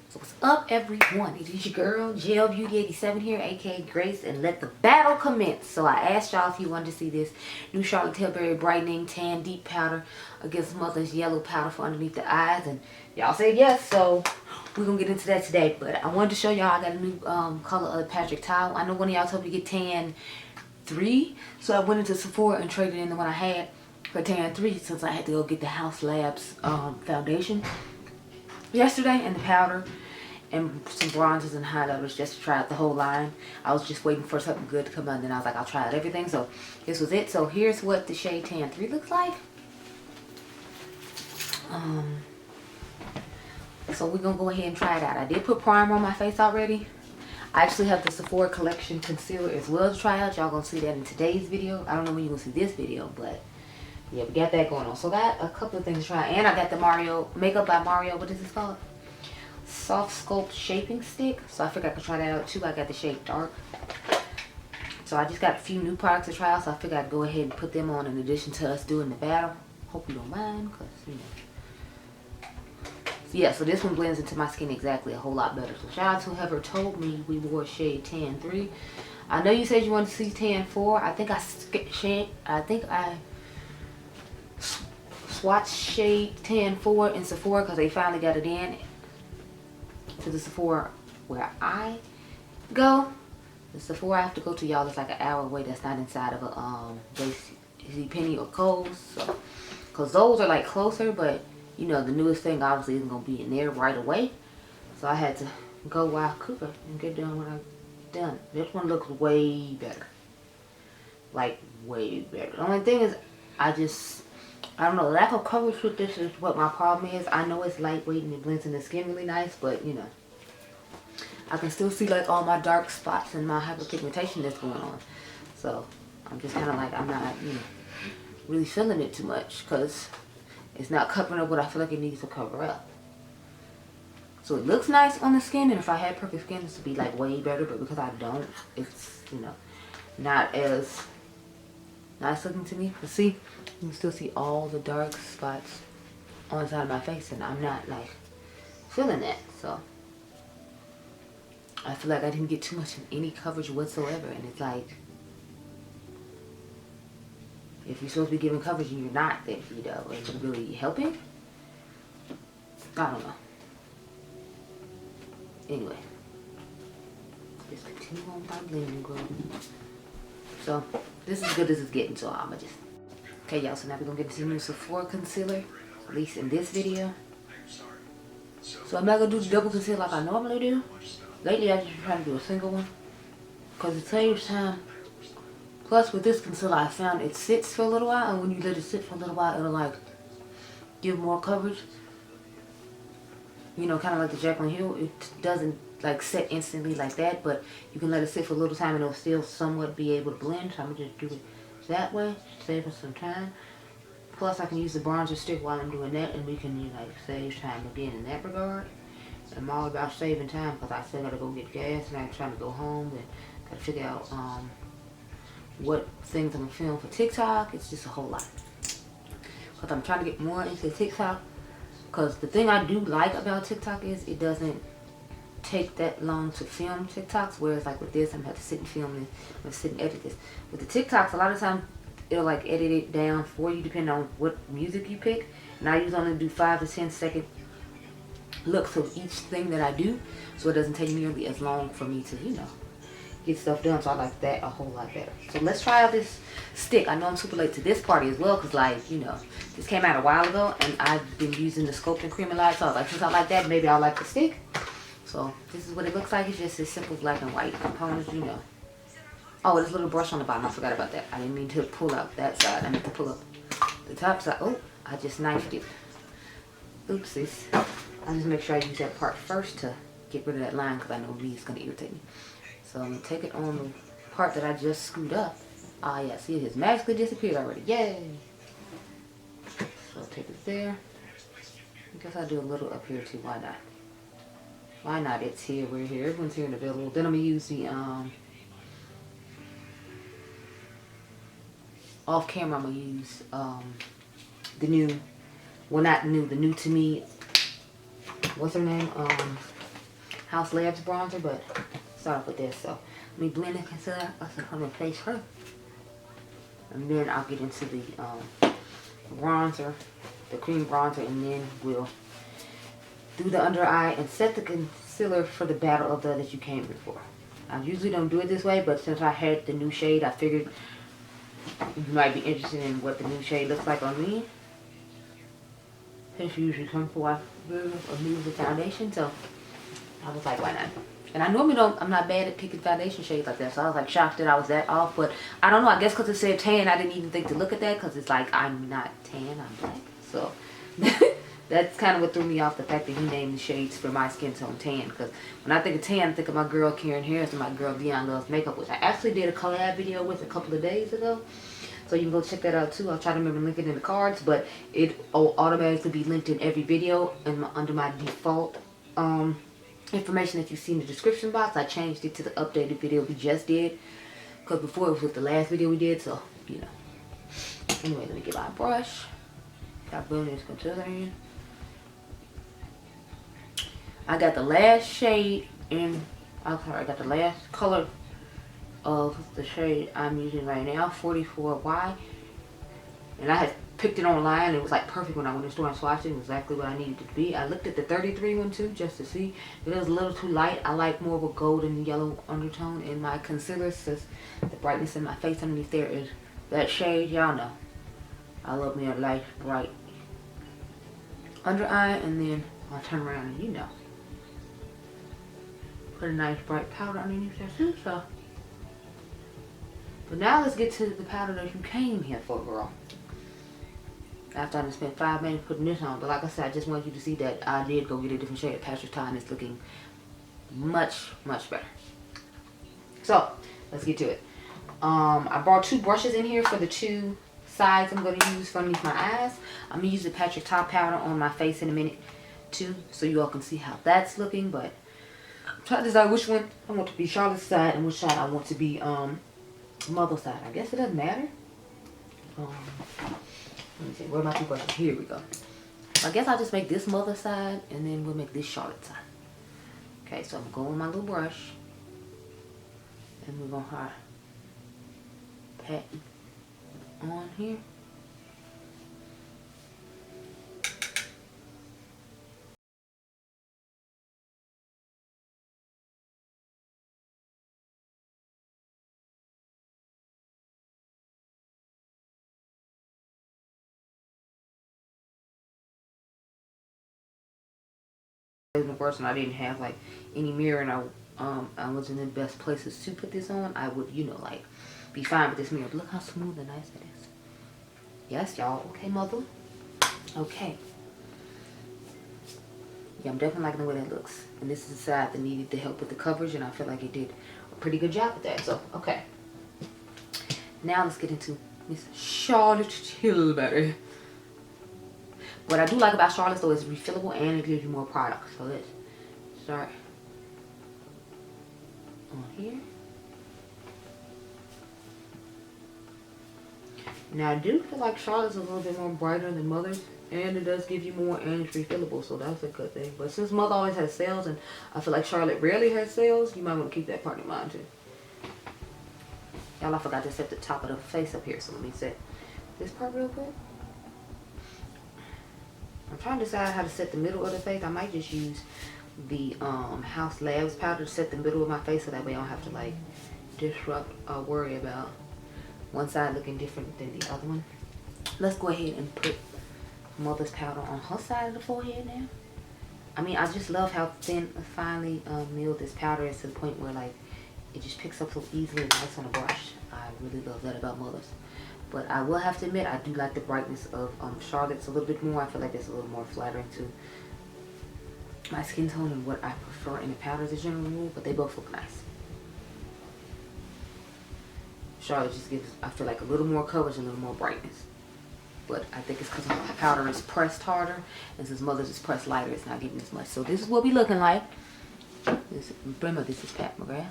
So what's up, everyone? It is your girl, Gel Beauty 87 here, aka Grace, and let the battle commence. So I asked y'all if you wanted to see this new Charlotte Tilbury Brightening Tan Deep Powder against Mother's Yellow Powder for underneath the eyes, and y'all said yes, so we're gonna get into that today. But I wanted to show y'all I got a new color of Patrick Towel. I know one of y'all told me to get Tan 3, so I went into Sephora and traded in the one I had for Tan 3 since I had to go get the House Labs foundation yesterday and the powder and some bronzers and highlighters just to try out the whole line. I was just waiting for something good to come out, and then I was like, I'll try out everything. So this was it. So here's what the shade Tan 3 looks like. So we're gonna go ahead and try it out. I did put primer on my face already. I actually have the Sephora collection concealer as well to try out. Y'all gonna see that in today's video. I don't know when you're gonna see this video, but yeah, we got that going on. So I got a couple of things to try. And I got the Mario Makeup by Mario, what is this called? Soft Sculpt Shaping Stick. So I figured I could try that out too. I got the shade Dark. So I just got a few new products to try out, so I figured I'd go ahead and put them on in addition to us doing the battle. Hope you don't mind, because, you know. So yeah, so this one blends into my skin exactly a whole lot better. So shout out to whoever told me we wore shade Tan 3. I know you said you wanted to see Tan 4. I think I swatched shade Tan 4 in Sephora because they finally got it in to the Sephora where I go. The Sephora I have to go to, y'all, is like an hour away. That's not inside of a Penny or Kohl's. So, because those are like closer, but you know the newest thing obviously isn't gonna be in there right away. So I had to go while Cooper and get done what I've done. This one looks way better. Like way better. The only thing is I don't know, lack of coverage with this is what my problem is. I know it's lightweight and it blends in the skin really nice, but you know, I can still see like all my dark spots and my hyperpigmentation that's going on. So I'm just kind of like, I'm not, you know, really feeling it too much because it's not covering up what I feel like it needs to cover up. So it looks nice on the skin, and if I had perfect skin, this would be like way better, but because I don't, it's, you know, not as nice looking to me. But see, you can still see all the dark spots on the side of my face, and I'm not like feeling that. So I feel like I didn't get too much of any coverage whatsoever, and it's like, if you're supposed to be giving coverage and you're not, then, you know, is it really helping? I don't know. Anyway, just continue on with my blending, girl. So this is as good as it's getting, so I'ma just, okay, y'all, so now we're gonna get into the new Sephora concealer, at least in this video. So I'm not gonna do the double concealer like I normally do. Lately I've just been trying to do a single one because it saves time. Plus with this concealer I found it sits for a little while, and when you let it sit for a little while it'll like give more coverage. You know, kind of like the Jaclyn Hill. It doesn't like set instantly like that, but you can let it sit for a little time and it'll still somewhat be able to blend. So I'm gonna just do it that way, saving some time. Plus I can use the bronzer stick while I'm doing that, and we can, you know, like save time again in that regard. I'm all about saving time because I still gotta go get gas and I'm trying to go home and gotta figure out what things I'm gonna film for TikTok. It's just a whole lot because I'm trying to get more into TikTok. Because the thing I do like about TikTok is it doesn't take that long to film TikToks, whereas like with this I'm gonna have to sit and film this, I'm gonna sit and edit this. With the TikToks, a lot of times it'll like edit it down for you depending on what music you pick, and I usually only do 5 to 10 second looks of each thing that I do, so it doesn't take nearly as long for me to, you know, get stuff done. So I like that a whole lot better. So let's try out this stick. I know I'm super late to this party as well because, like, you know, this came out a while ago and I've been using the sculpting cream a lot, so I was like, since I like that, maybe I'll like the stick. So this is what it looks like. It's just a simple black and white components, you know. Oh, there's a little brush on the bottom. I forgot about that. I didn't mean to pull out that side. I meant to pull up the top side. Oh, I just knifed it. Oopsies. I'll just make sure I use that part first to get rid of that line because I know it's going to irritate me. So I'm going to take it on the part that I just screwed up. Ah, yeah, see, it has magically disappeared already. Yay! So I'll take it there. I guess I'll do a little up here too. Why not? Why not? It's here, we're here. Everyone's here and available. Then I'm going to use the, off camera, I'm going to use, the new, well, not new, the new to me, what's her name? House Labs bronzer, but start off with this. So let me blend the concealer. Let's put my face first, and then I'll get into the bronzer, the cream bronzer, and then we'll do the under eye and set the concealer for the battle of that you came here for. I usually don't do it this way, but since I had the new shade, I figured you might be interested in what the new shade looks like on me. Since you usually come for a move the foundation, so I was like, why not? And I normally I'm not bad at picking foundation shades like that, so I was like shocked that I was that off. But I don't know, I guess because it said tan, I didn't even think to look at that, because it's like, I'm not tan, I'm black. So that's kind of what threw me off, the fact that he named the shades for my skin tone tan. Because when I think of tan, I think of my girl Karen Harris and my girl Dionluvsmakeup, which I actually did a collab video with a couple of days ago. So you can go check that out too. I'll try to remember to link it in the cards, but it will automatically be linked in every video and under my default information that you see in the description box. I changed it to the updated video we just did, because before it was with the last video we did, so you know. Anyway, let me get my brush. Got blending this concealer in. I got the last shade in, I'm sorry, I got the last color of the shade I'm using right now, 44Y. And I had picked it online, and it was like perfect when I went to the store and swatched it. Exactly what I needed it to be. I looked at the 33 one too, just to see. It was a little too light. I like more of a golden yellow undertone in my concealer, since the brightness in my face underneath there is that shade. Y'all know I love me a light, bright under eye, and then I'll turn around and, you know, put a nice bright powder underneath there too. So, but now let's get to the powder that you came here for, girl. After I done spent 5 minutes putting this on, but like I said, I just want you to see that I did go get a different shade of Patrick Ty, and it's looking much, much better. So let's get to it. I brought 2 brushes in here for the 2 sides I'm going to use for underneath my eyes. I'm going to use the Patrick Ty powder on my face in a minute too, so you all can see how that's looking. But I'm trying to decide which one I want to be Charlotte's side and which side I want to be Mother's side. I guess it doesn't matter. Let me see, where are my 2 brushes? Here we go. I guess I'll just make this Mother's side, and then we'll make this Charlotte's side. Okay, so I'm going with my little brush, and we're going to pat on here. The first one, I didn't have like any mirror, and I was in the best places to put this on. I would, you know, like be fine with this mirror. But look how smooth and nice that is. Yes, y'all. Okay, mother. Okay. Yeah, I'm definitely liking the way that looks. And this is the side that needed the help with the coverage, and I feel like it did a pretty good job with that. So, okay. Now let's get into Miss Charlotte Tilbury. What I do like about Charlotte's though is refillable, and it gives you more product. So let's start on here. Now I do feel like Charlotte's a little bit more brighter than Mother's, and it does give you more, and it's refillable, so that's a good thing. But since Mother always has sales, and I feel like Charlotte rarely has sales, you might want to keep that part in mind too. Y'all, I forgot to set the top of the face up here, so let me set this part real quick. I'm trying to decide how to set the middle of the face. I might just use the House Labs powder to set the middle of my face, so that way I don't have to like disrupt or worry about one side looking different than the other one. Let's go ahead and put Mother's powder on her side of the forehead now. I mean, I just love how thin, finely milled this powder is, to the point where like it just picks up so easily and nice on a brush. I really love that about Mother's. But I will have to admit, I do like the brightness of Charlotte's a little bit more. I feel like it's a little more flattering to my skin tone and what I prefer in the powders as a general rule, but they both look nice. Charlotte just gives, I feel like, a little more coverage and a little more brightness. But I think it's because my powder is pressed harder, and since Mother's is pressed lighter, it's not getting as much. So this is what we looking like. Remember, this is Pat McGrath,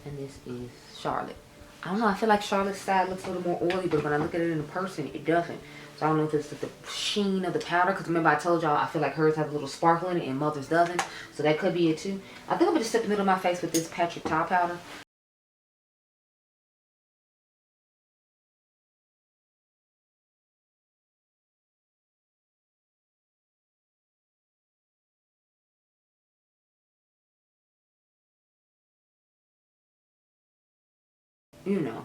and this is Charlotte. I don't know, I feel like Charlotte's side looks a little more oily, but when I look at it in person, it doesn't. So I don't know if it's the sheen of the powder, because remember I told y'all I feel like hers has a little sparkle in it and Mother's doesn't. So that could be it too. I think I'm going to just set the middle of my face with this Patrick Ta powder. You know,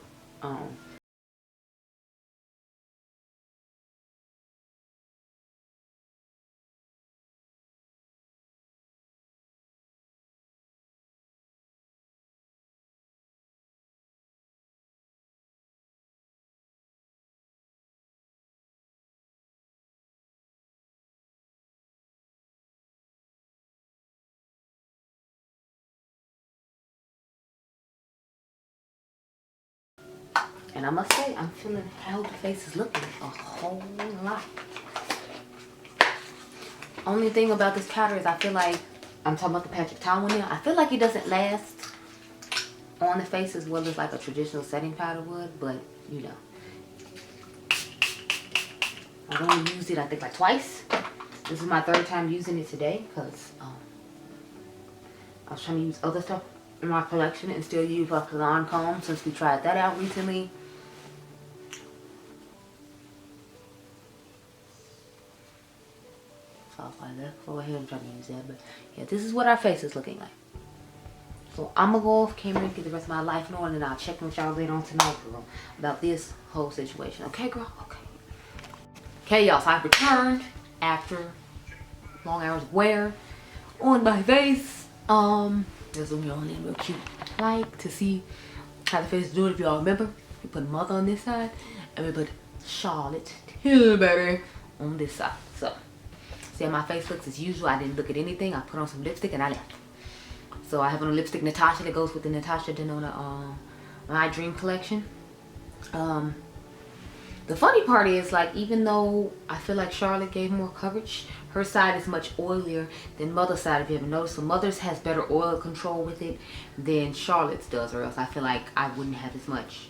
and I must say, I'm feeling how the face is looking a whole lot. Only thing about this powder is I feel like, I'm talking about the Patrick Ta one now, I feel like it doesn't last on the face as well as like a traditional setting powder would, but you know. I've only used it I think like twice. This is my third time using it today because I was trying to use other stuff in my collection and still use like the Lancome since we tried that out recently. So I was like, let's go ahead and try to use that. But yeah, this is what our face is looking like. So I'm gonna go off camera and get the rest of my life in order, and I'll check with y'all later on tonight, girl, about this whole situation. Okay, girl? Okay. Okay, y'all, so I've returned after long hours of wear on my face. There's some y'all in real cute. Like to see how the face is doing. If y'all remember, we put Mother on this side and we put Charlotte Tilbury on this side. So see how my face looks as usual. I didn't look at anything. I put on some lipstick and I left. So I have on a lipstick Natasha that goes with the Natasha Denona My Dream collection. The funny part is, like, even though I feel like Charlotte gave more coverage, her side is much oilier than Mother's side, if you haven't noticed. So Mother's has better oil control with it than Charlotte's does, or else I feel like I wouldn't have as much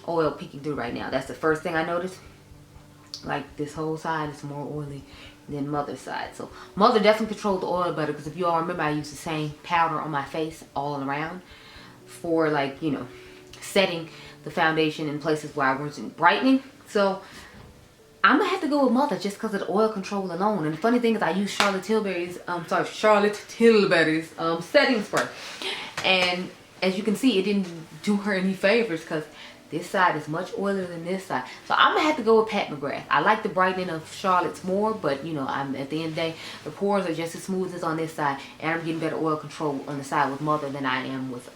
oil peeking through right now. That's the first thing I noticed. Like, this whole side is more oily than Mother's side. So Mother definitely controlled the oil better, because if you all remember, I used the same powder on my face all around for, like, you know, setting the foundation in places where I wasn't brightening. So I'm gonna have to go with Mother just because of the oil control alone. And the funny thing is, I used Charlotte Tilbury's setting spray, and as you can see, it didn't do her any favors because this side is much oilier than this side. So I'm gonna have to go with Pat McGrath. I like the brightening of Charlotte's more, but you know, I'm at the end of the day, the pores are just as smooth as on this side, and I'm getting better oil control on the side with Mother than I am with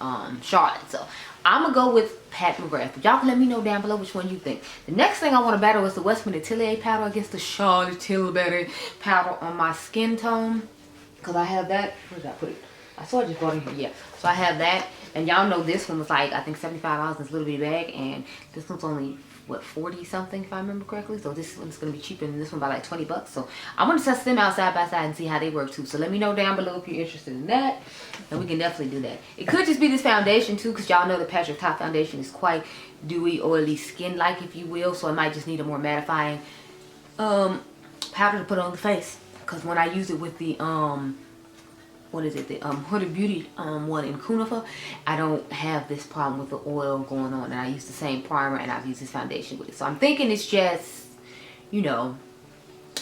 Charlotte. So I'm gonna go with Pat McGrath. But y'all can let me know down below which one you think. The next thing I want to battle is the Westman Atelier powder against the Charlotte Tilbury powder on my skin tone, because I have that. Where did I put it? I saw it just brought in here. Yeah, so I have that, and y'all know this one was like, I think $75 in this little bitty bag, and this one's only what, 40 something if I remember correctly. So this one's gonna be cheaper than this one by like 20 bucks. So I'm gonna test them out side by side and see how they work too. So let me know down below if you're interested in that, and we can definitely do that. It could just be this foundation too, because y'all know the Patrick Ta foundation is quite dewy, oily, skin like, if you will. So I might just need a more mattifying powder to put on the face, because when I use it with the what is it, the Huda Beauty one in Cunifa, I don't have this problem with the oil going on, and I use the same primer and I've used this foundation with it. So I'm thinking it's just, you know,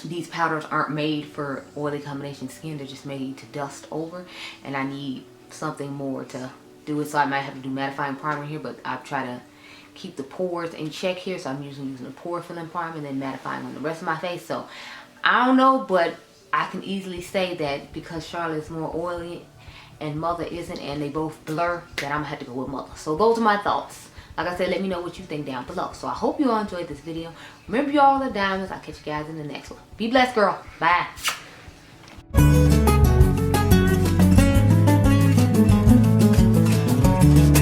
these powders aren't made for oily combination skin, they're just made to dust over, and I need something more to do it. So I might have to do mattifying primer here, but I'll try to keep the pores in check here. So I'm usually using a pore filling primer and then mattifying on the rest of my face. So I don't know, but I can easily say that because Charlotte's more oily and Mother isn't, and they both blur, that I'm gonna have to go with Mother. So those are my thoughts. Like I said, let me know what you think down below. So I hope you all enjoyed this video. Remember, you all are diamonds. I'll catch you guys in the next one. Be blessed, girl. Bye.